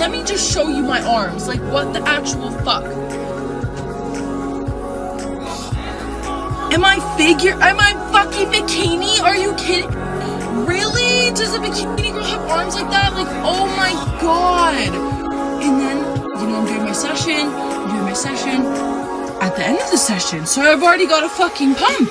let me just show you my arms. Like, what the actual fuck? Am I fucking bikini? Are you kidding? Really? Does a bikini girl have arms like that? Like, oh my god. And then, you know, I'm doing my session. At the end of the session, so I've already got a fucking pump.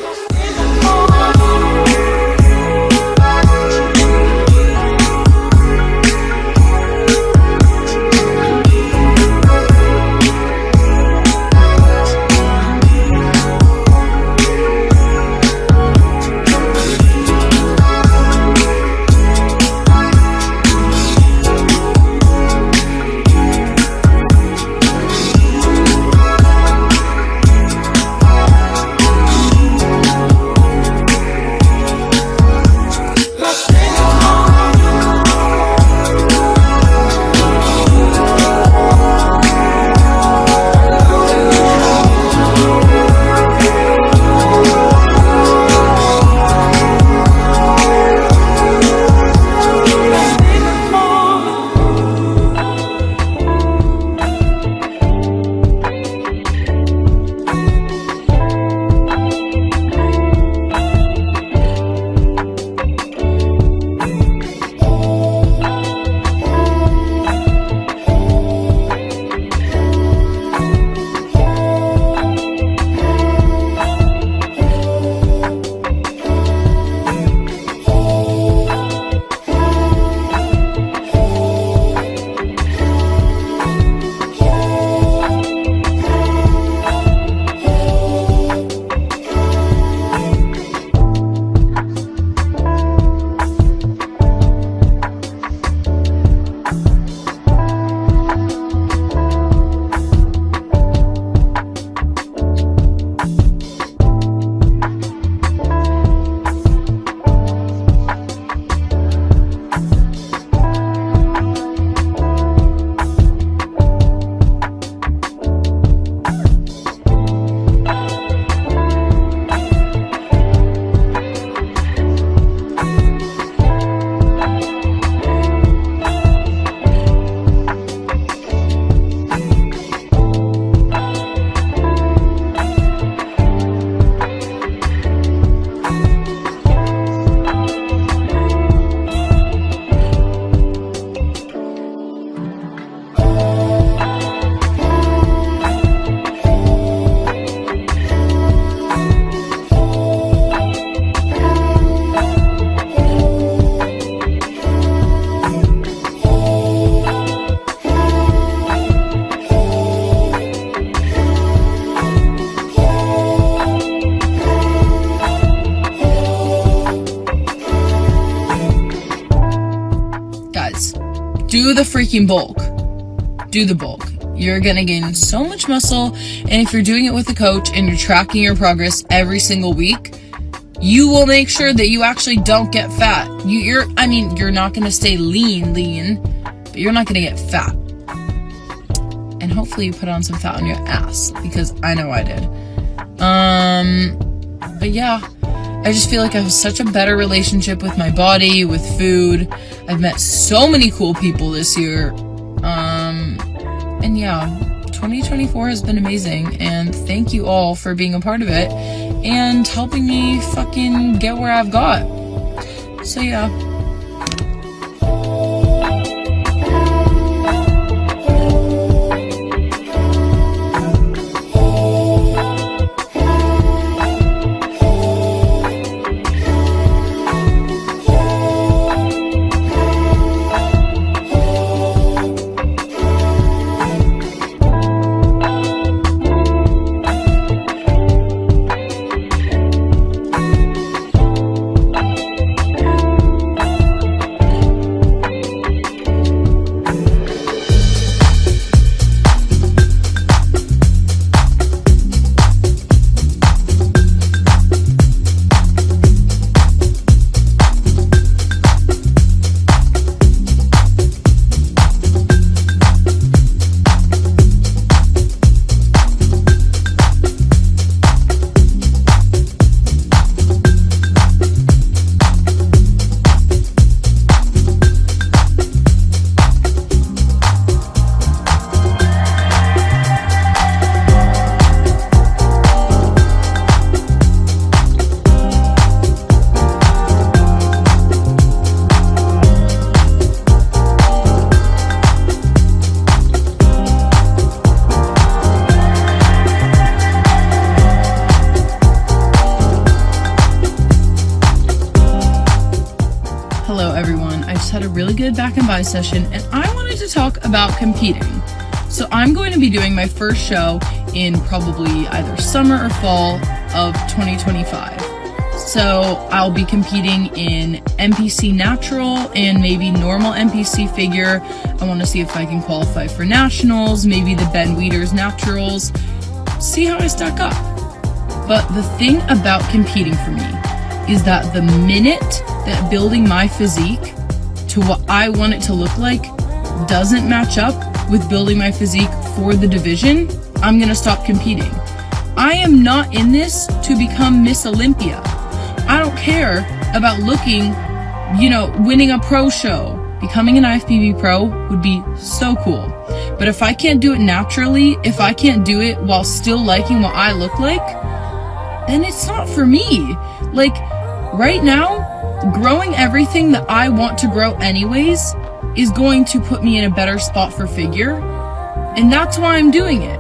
Do the freaking bulk. Do the bulk. You're gonna gain so much muscle, and if you're doing it with a coach and you're tracking your progress every single week, you will make sure that you actually don't get fat. You're not gonna stay lean, but you're not gonna get fat. And hopefully you put on some fat on your ass, because I know I did. But yeah, I just feel like I have such a better relationship with my body, with food. I've met so many cool people this year. And yeah, 2024 has been amazing, and thank you all for being a part of it and helping me fucking get where I've got. So yeah. really good back and buy session, and I wanted to talk about competing. So I'm going to be doing my first show in probably either summer or fall of 2025. So I'll be competing in NPC natural and maybe normal NPC figure. I want to see if I can qualify for nationals, maybe the Ben Weeders naturals, see how I stack up. But the thing about competing for me is that the minute that building my physique to what I want it to look like doesn't match up with building my physique for the division, I'm gonna stop competing. I am not in this to become Miss Olympia. I don't care about looking, winning a pro show. Becoming an IFBB pro would be so cool. But if I can't do it naturally, if I can't do it while still liking what I look like, then it's not for me. Like, right now, growing everything that I want to grow anyways is going to put me in a better spot for figure, and that's why I'm doing it.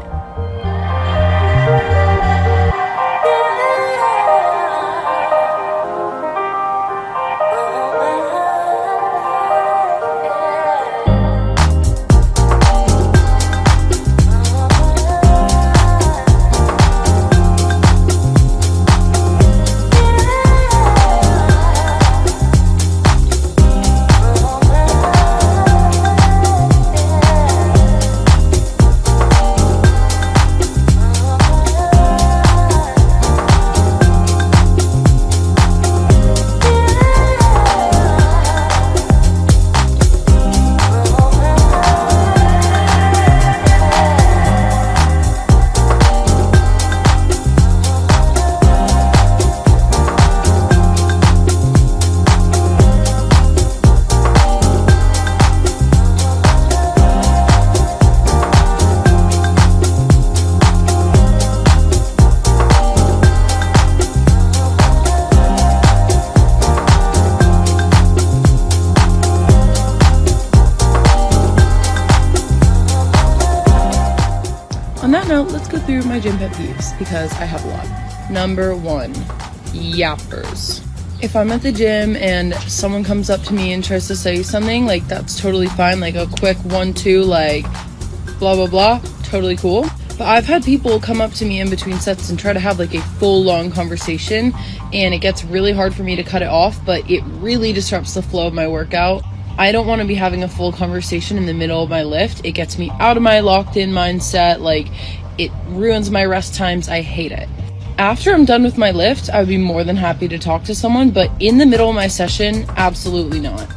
On that note, let's go through my gym pet peeves, because I have a lot. Number 1, yappers. If I'm at the gym and someone comes up to me and tries to say something, like, that's totally fine, like a quick 1-2, like, blah, blah, blah, totally cool. But I've had people come up to me in between sets and try to have like a full long conversation, and it gets really hard for me to cut it off, but it really disrupts the flow of my workout. I don't want to be having a full conversation in the middle of my lift. It gets me out of my locked in mindset. Like, it ruins my rest times. I hate it. After I'm done with my lift, I would be more than happy to talk to someone, but in the middle of my session, absolutely not.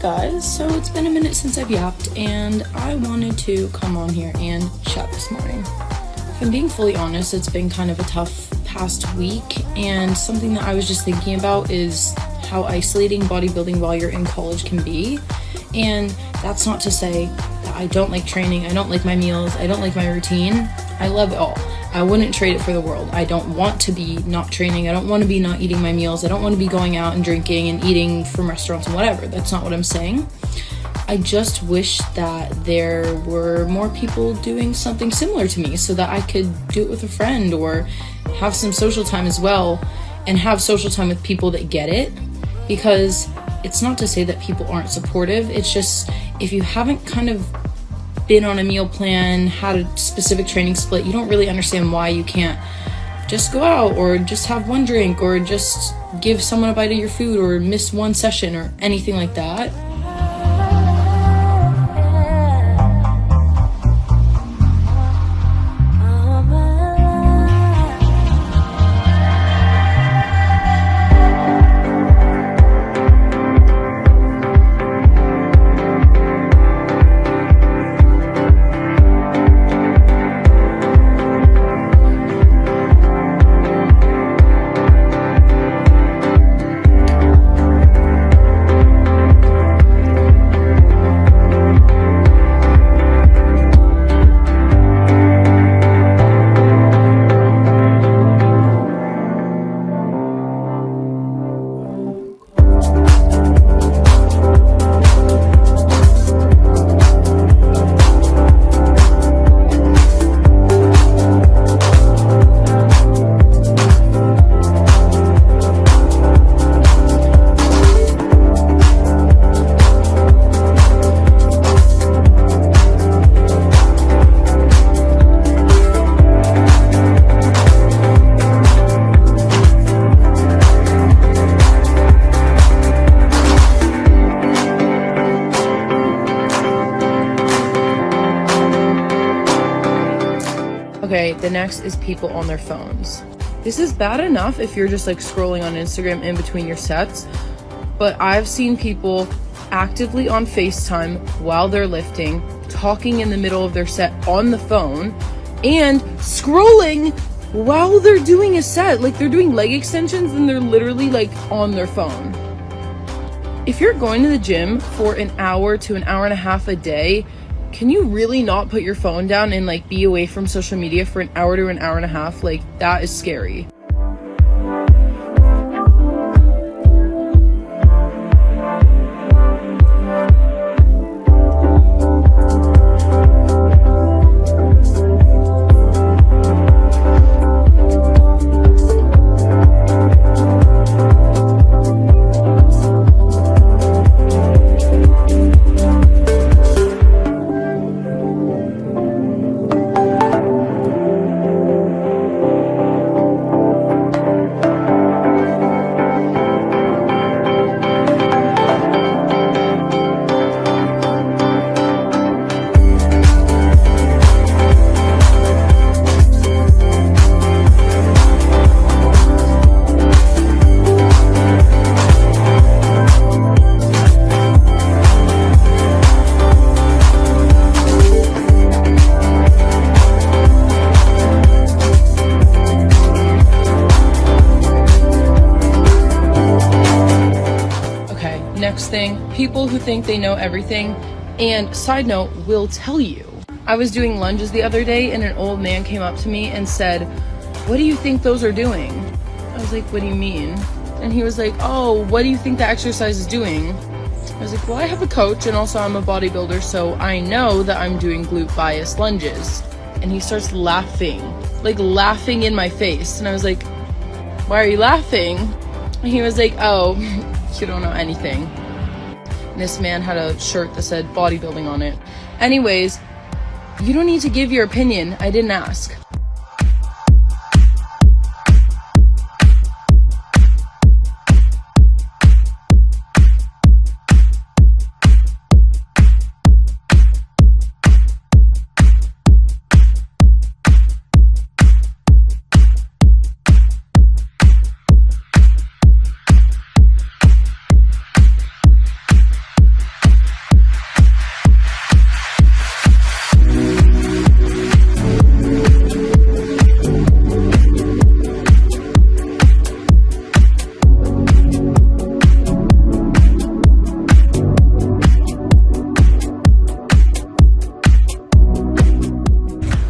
Guys, so it's been a minute since I've yapped, and I wanted to come on here and chat this morning. If I'm being fully honest, it's been kind of a tough past week, and something that I was just thinking about is how isolating bodybuilding while you're in college can be. And that's not to say that I don't like training, I don't like my meals, I don't like my routine. I love it all. I wouldn't trade it for the world. I don't want to be not training. I don't want to be not eating my meals. I don't want to be going out and drinking and eating from restaurants and whatever. That's not what I'm saying. I just wish that there were more people doing something similar to me so that I could do it with a friend or have some social time as well, and have social time with people that get it. Because it's not to say that people aren't supportive. It's just, if you haven't kind of been on a meal plan, had a specific training split, you don't really understand why you can't just go out or just have one drink or just give someone a bite of your food or miss one session or anything like that. Okay, the next is people on their phones. This is bad enough if you're just like scrolling on Instagram in between your sets, but I've seen people actively on FaceTime while they're lifting, talking in the middle of their set on the phone, and scrolling while they're doing a set. Like they're doing leg extensions and they're literally like on their phone. If you're going to the gym for an hour to an hour and a half a day, can you really not put your phone down and like be away from social media for an hour to an hour and a half? Like that is scary. Next thing, people who think they know everything, and side note, will tell you. I was doing lunges the other day and an old man came up to me and said, "What do you think those are doing?" I was like, "What do you mean?" And he was like, "Oh, what do you think the exercise is doing?" I was like, "Well, I have a coach and also I'm a bodybuilder, so I know that I'm doing glute bias lunges." And he starts laughing, like laughing in my face. And I was like, "Why are you laughing?" And he was like, "Oh, you don't know anything." And this man had a shirt that said bodybuilding on it. Anyways, you don't need to give your opinion. I didn't ask.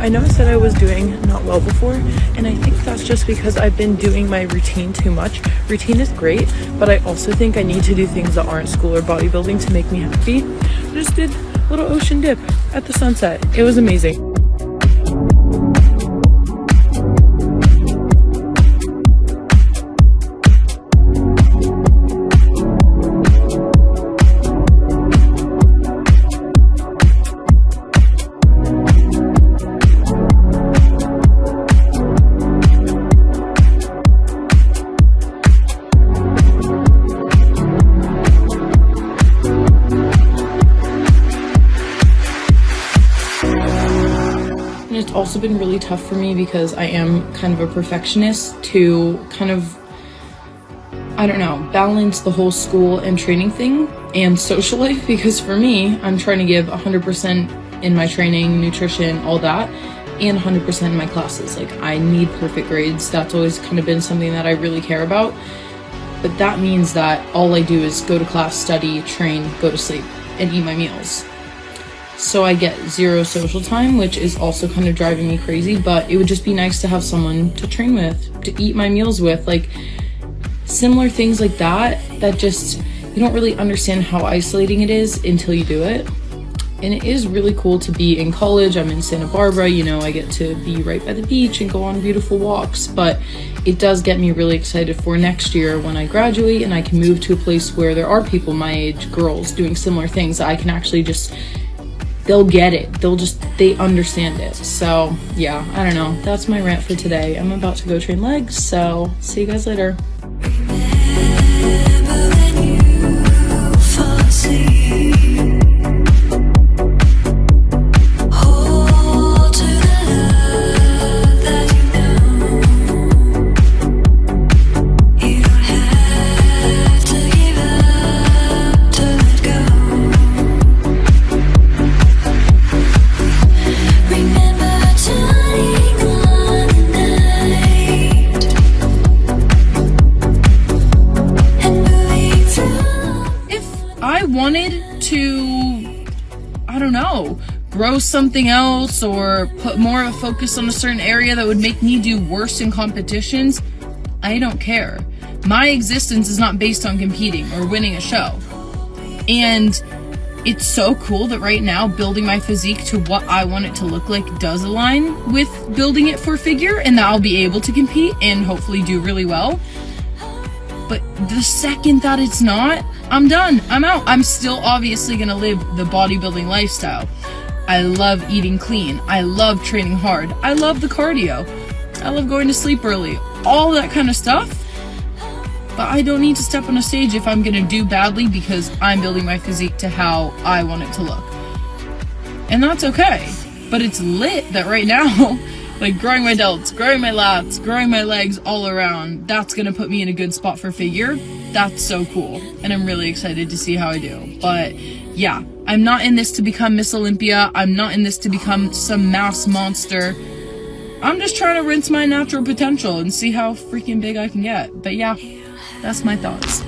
I know I said I was doing not well before, and I think that's just because I've been doing my routine too much. Routine is great, but I also think I need to do things that aren't school or bodybuilding to make me happy. I just did a little ocean dip at the sunset. It was amazing. And it's also been really tough for me because I am kind of a perfectionist to kind of, I don't know, balance the whole school and training thing and social life, because for me, I'm trying to give 100% in my training, nutrition, all that, and 100% in my classes. Like, I need perfect grades. That's always kind of been something that I really care about. But that means that all I do is go to class, study, train, go to sleep, and eat my meals. So I get zero social time, which is also kind of driving me crazy, but it would just be nice to have someone to train with, to eat my meals with, like similar things like that, that just, you don't really understand how isolating it is until you do it. And it is really cool to be in college. I'm in Santa Barbara, you know, I get to be right by the beach and go on beautiful walks, but it does get me really excited for next year when I graduate and I can move to a place where there are people my age, girls, doing similar things that I can actually just, they'll get it. They understand it. So yeah, I don't know. That's my rant for today. I'm about to go train legs, so see you guys later. Hold to the love. grow something else or put more of a focus on a certain area that would make me do worse in competitions, I don't care. My existence is not based on competing or winning a show. And it's so cool that right now building my physique to what I want it to look like does align with building it for figure, and that I'll be able to compete and hopefully do really well. But the second that it's not, I'm done. I'm out. I'm still obviously gonna live the bodybuilding lifestyle. I love eating clean. I love training hard. I love the cardio. I love going to sleep early. All that kind of stuff. But I don't need to step on a stage if I'm gonna do badly because I'm building my physique to how I want it to look. And that's okay. But it's lit that right now, like growing my delts, growing my lats, growing my legs all around, that's gonna put me in a good spot for figure. That's so cool. And I'm really excited to see how I do. But yeah, I'm not in this to become Miss Olympia. I'm not in this to become some mass monster. I'm just trying to rinse my natural potential and see how freaking big I can get. But yeah, that's my thoughts.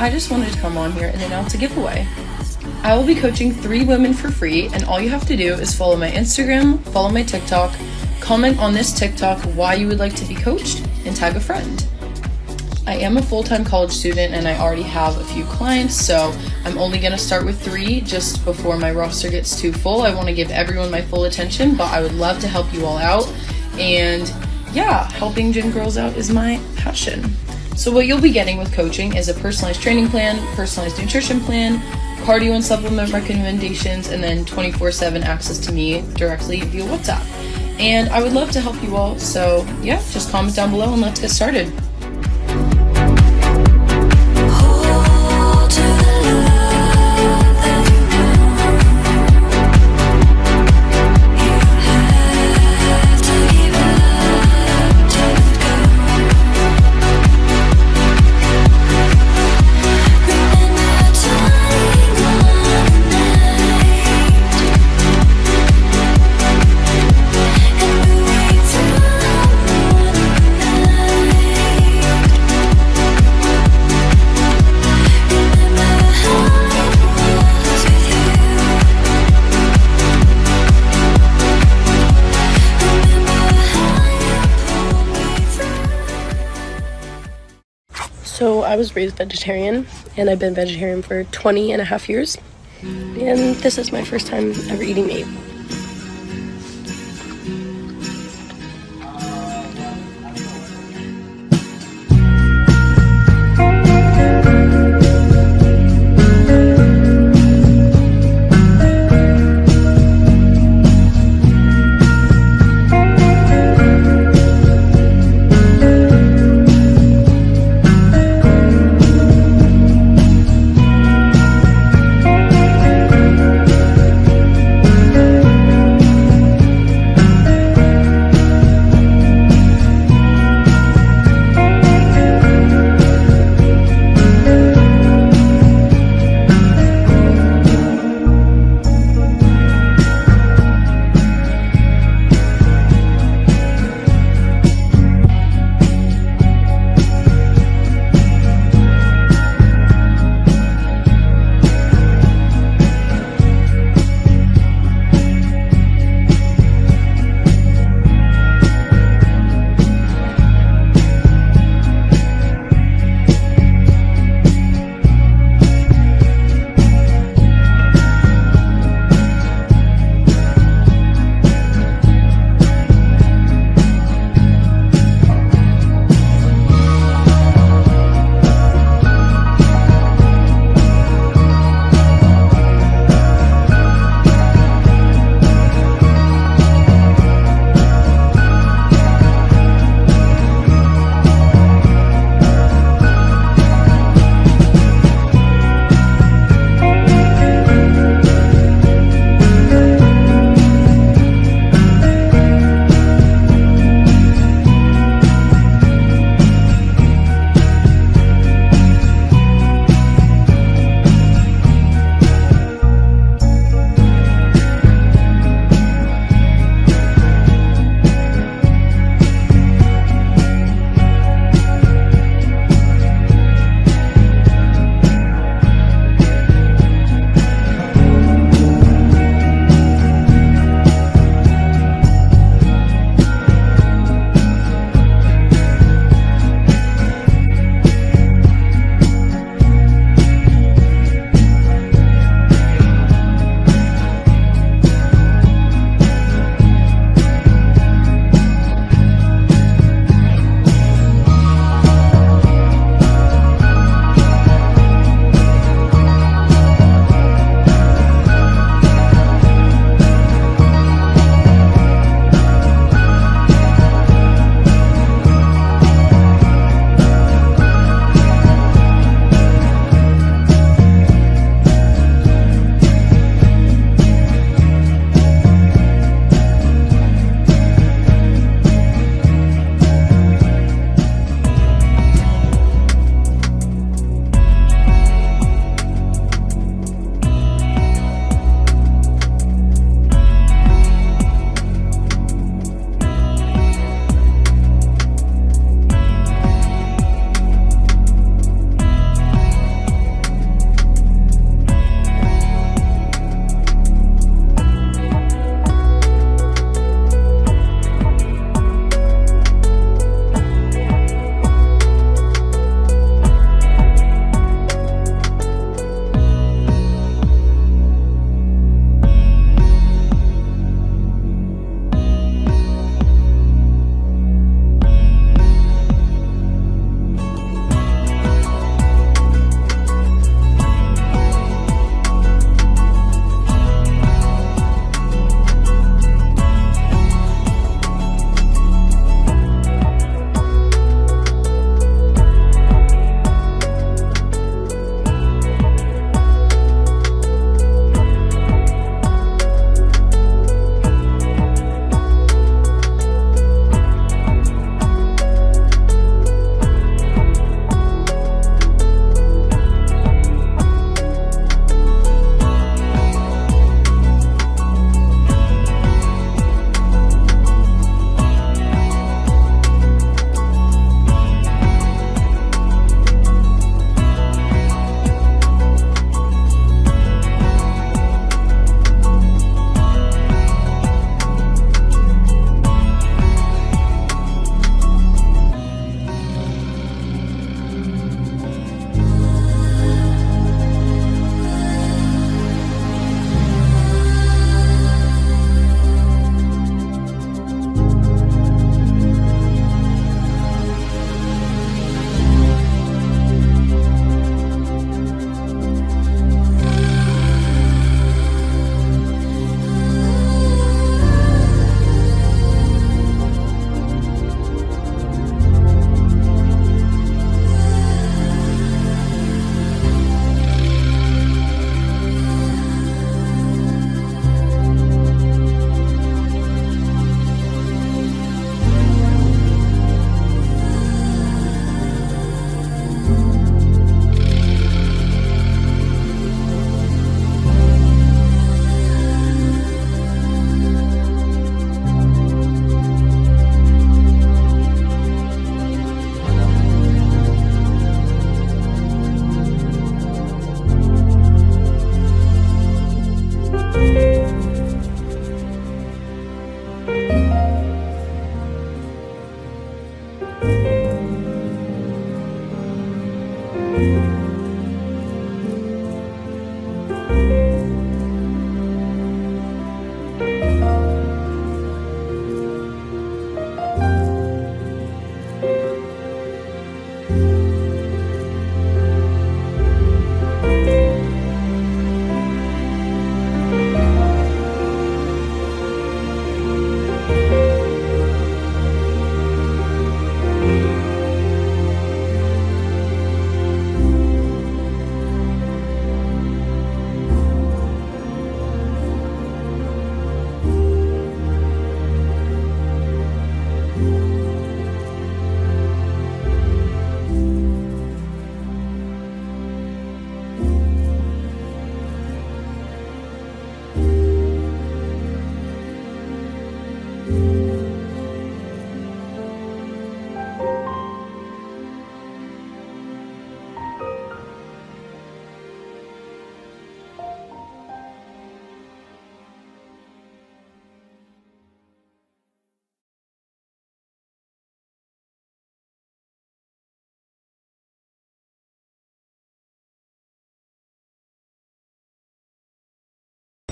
I just wanted to come on here and announce a giveaway. I will be coaching 3 women for free, and all you have to do is follow my Instagram, follow my TikTok, comment on this TikTok why you would like to be coached, and tag a friend. I am a full-time college student and I already have a few clients, so I'm only going to start with 3 just before my roster gets too full. I want to give everyone my full attention, but I would love to help you all out. And yeah, helping gym girls out is my passion. So what you'll be getting with coaching is a personalized training plan, personalized nutrition plan, cardio and supplement recommendations, and then 24/7 access to me directly via WhatsApp. And I would love to help you all, so yeah, just comment down below and let's get started. So I was raised vegetarian, and I've been vegetarian for 20 and a half years, and this is my first time ever eating meat.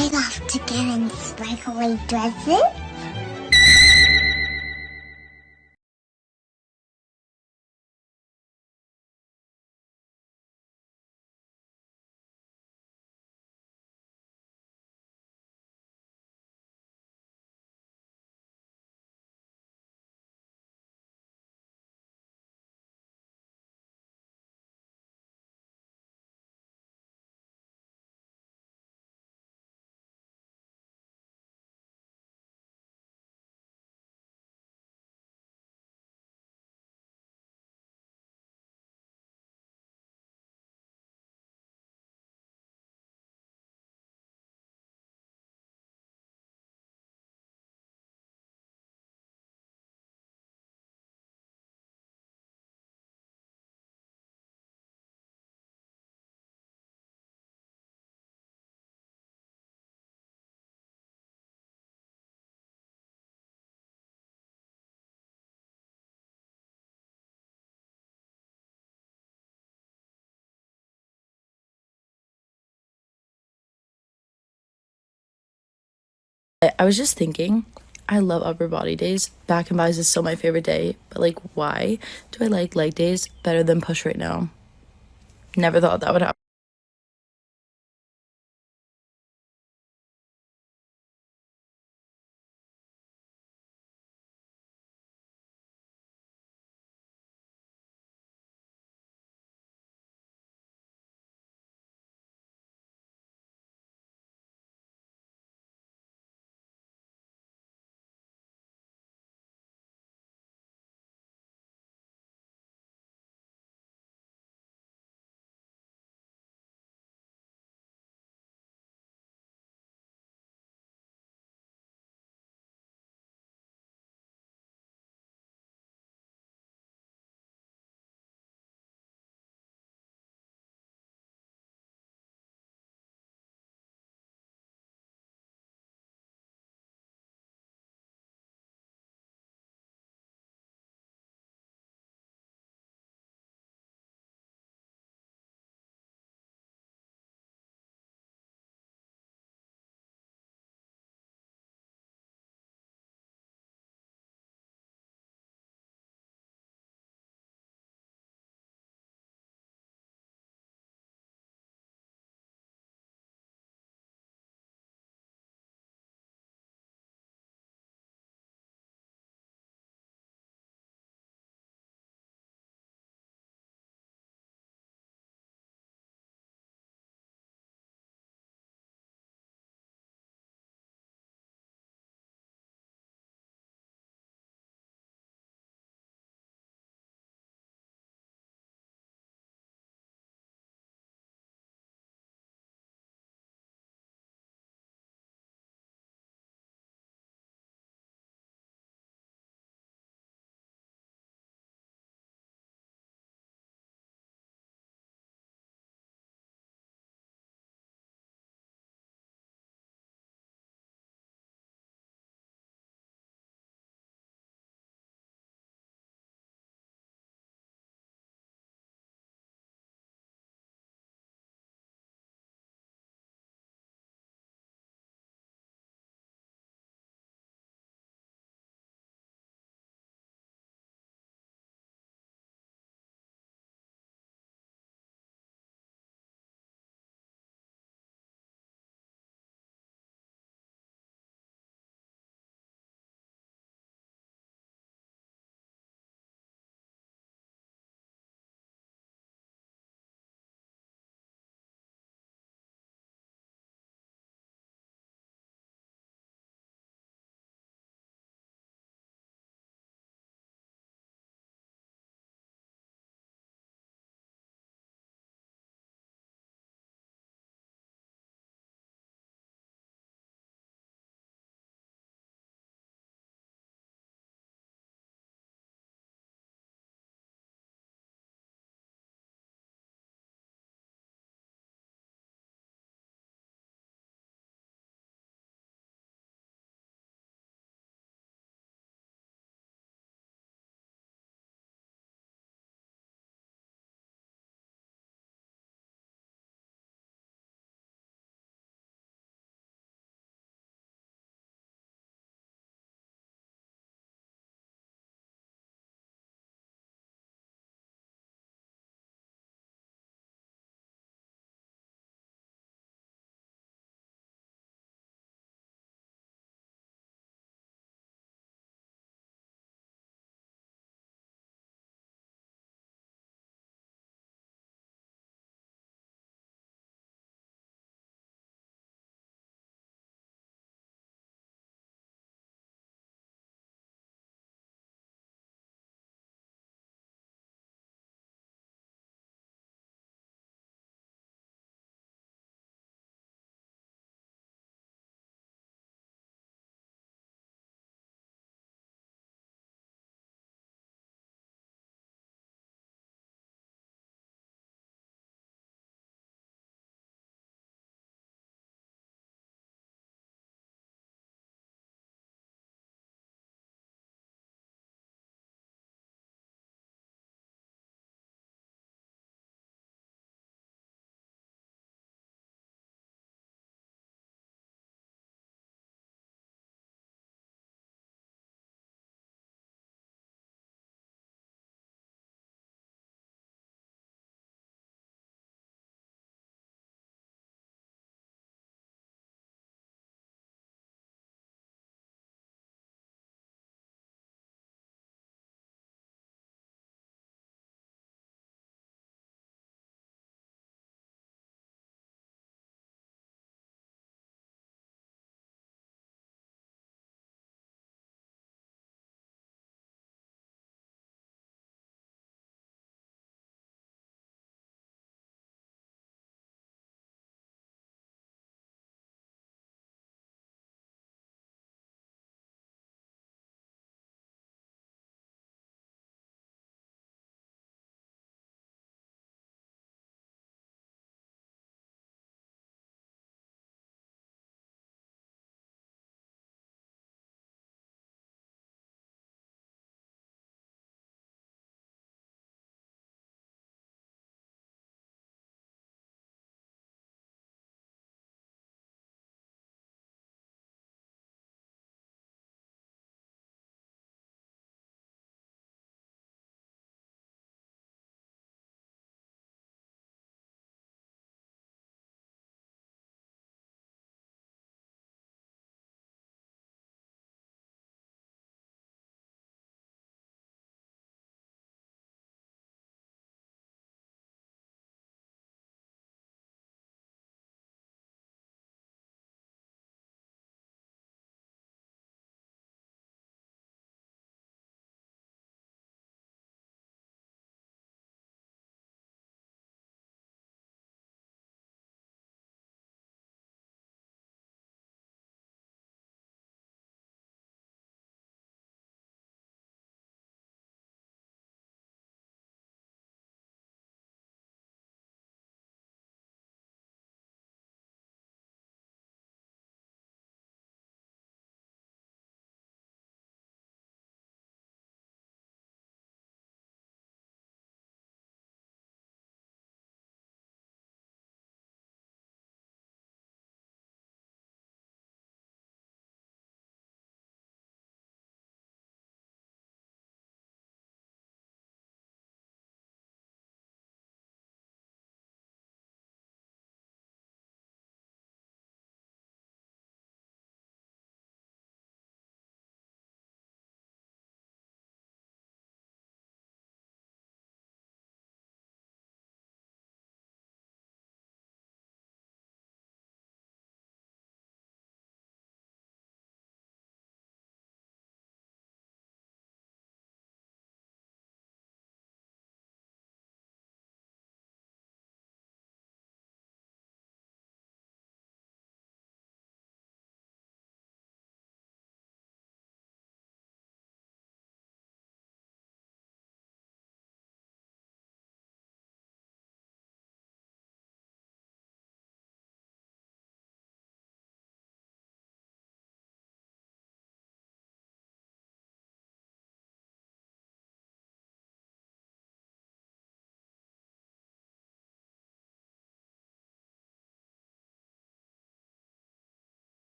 I love to get in sparkly dresses. I was just thinking, I love upper body days. Back and buys is still my favorite day, but like, why do I like leg days better than push right now? Never thought that would happen.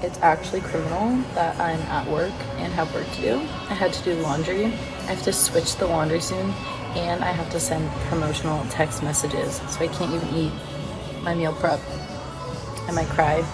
It's actually criminal that I'm at work and have work to do. I had to do laundry. I have to switch the laundry soon, and I have to send promotional text messages, so I can't even eat my meal prep. I might cry.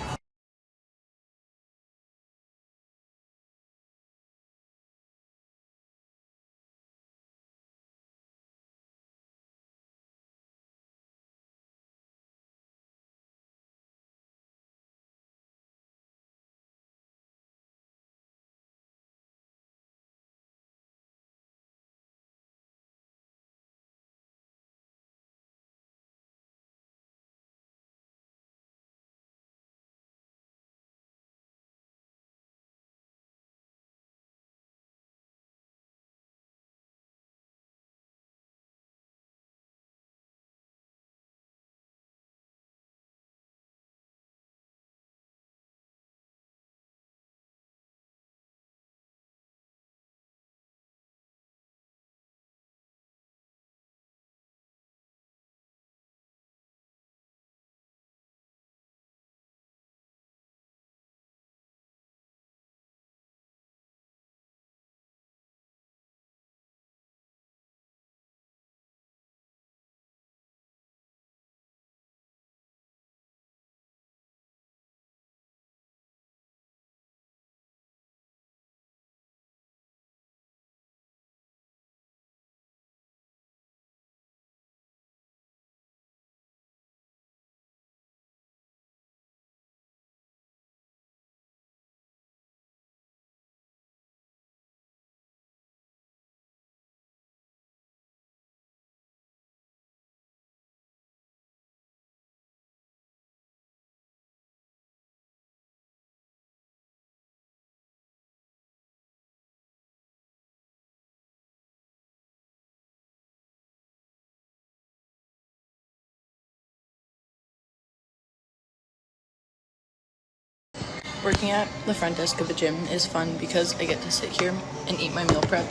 Working at the front desk of a gym is fun because I get to sit here and eat my meal prep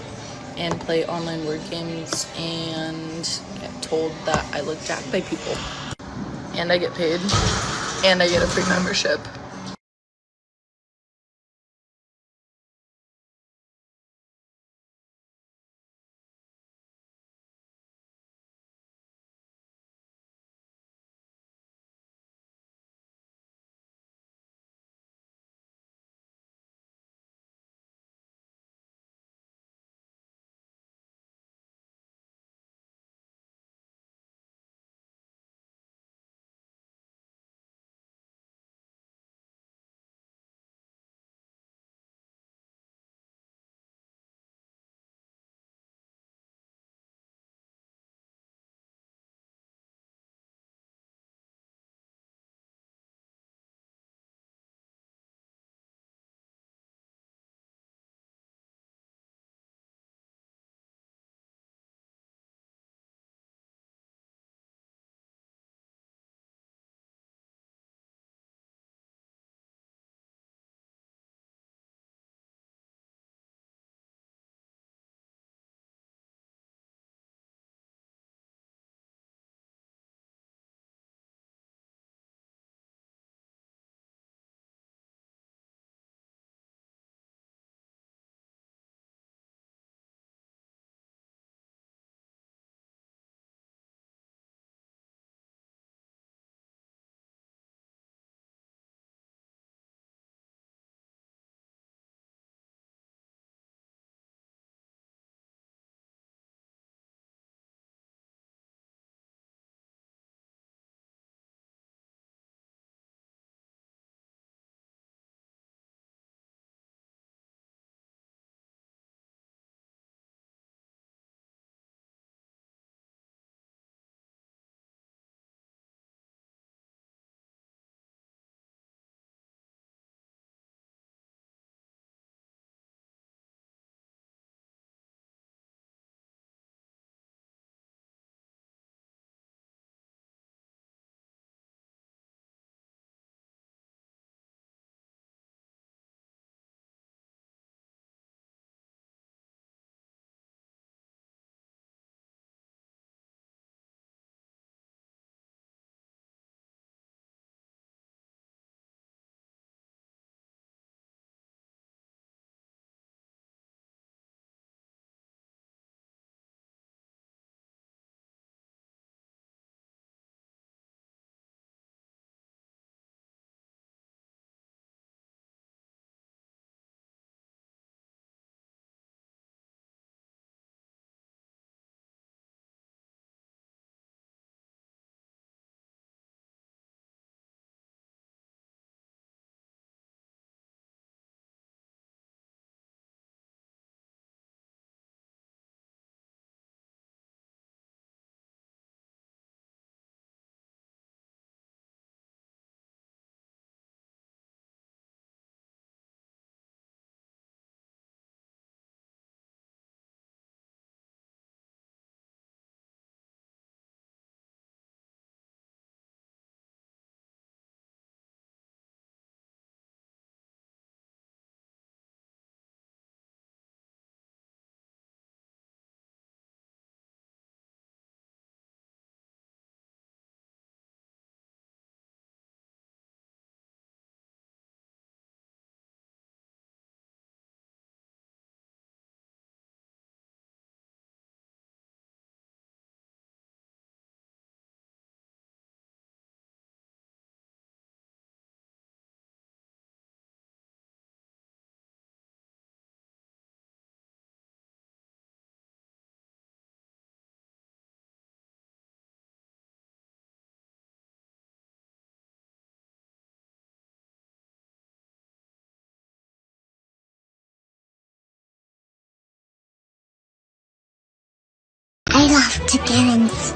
and play online word games and get told that I look jacked by people. And I get paid. And I get a free membership.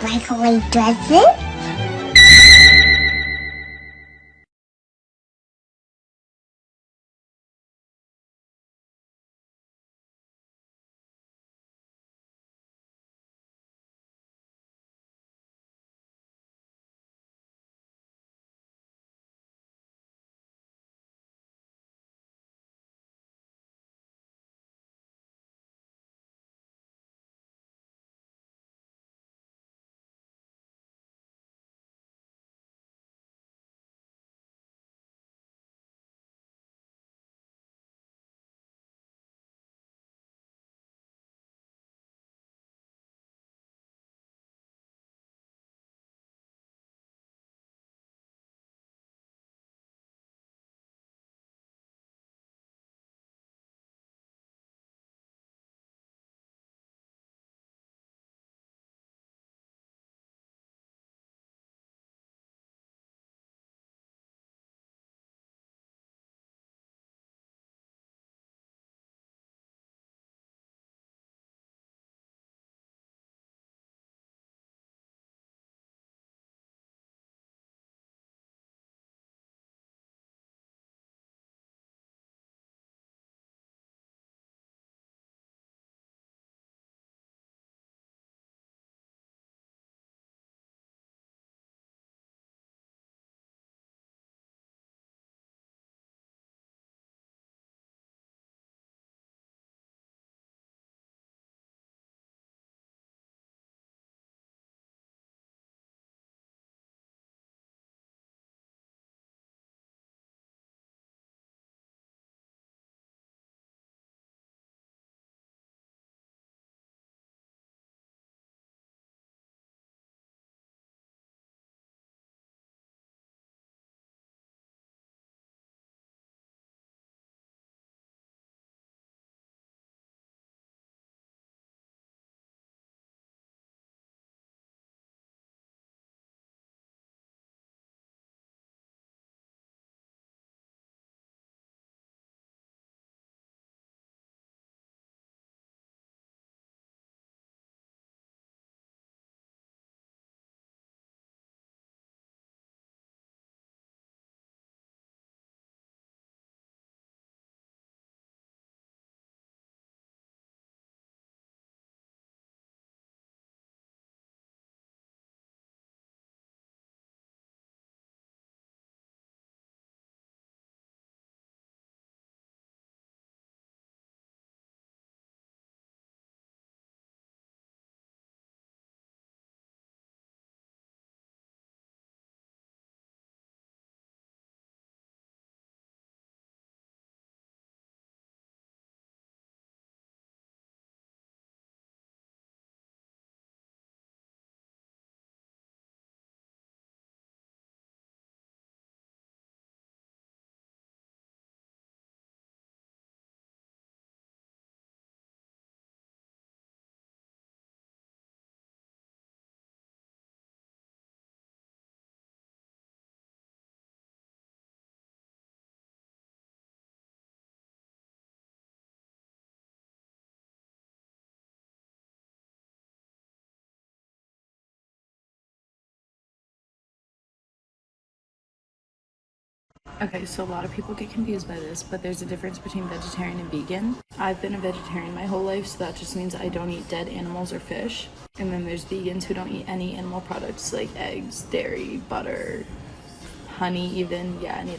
breakaway dresses? Okay, so a lot of people get confused by this, but there's a difference between vegetarian and vegan. I've been a vegetarian my whole life, so that just means I don't eat dead animals or fish. And then there's vegans who don't eat any animal products like eggs, dairy, butter, honey even. Yeah, any.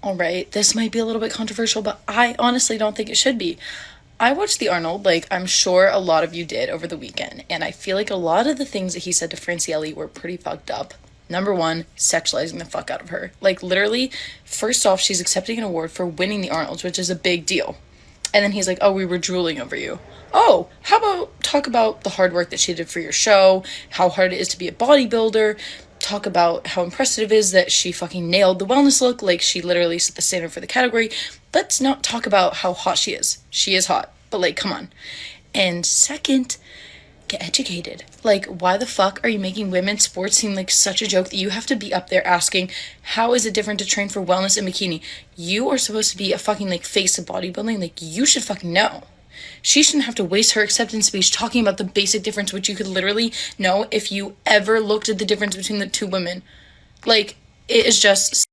All right, this might be a little bit controversial, but I honestly don't think it should be. I watched the Arnold, like I'm sure a lot of you did over the weekend, and I feel like a lot of the things that he said to Francielli were pretty fucked up. Number one, sexualizing the fuck out of her. Like, literally, first off, she's accepting an award for winning the Arnolds, which is a big deal. And then he's like, oh, we were drooling over you. Oh, how about talk about the hard work that she did for your show, how hard it is to be a bodybuilder, talk about how impressive it is that she fucking nailed the wellness look, like she literally set the standard for the category. Let's not talk about how hot she is. She is hot, but like, come on. And second, get educated. Like, why the fuck are you making women's sports seem like such a joke that you have to be up there asking, how is it different to train for wellness in bikini? You are supposed to be a fucking, like, face of bodybuilding. Like, you should fucking know. She shouldn't have to waste her acceptance speech talking about the basic difference, which you could literally know if you ever looked at the difference between the two women. Like, it is just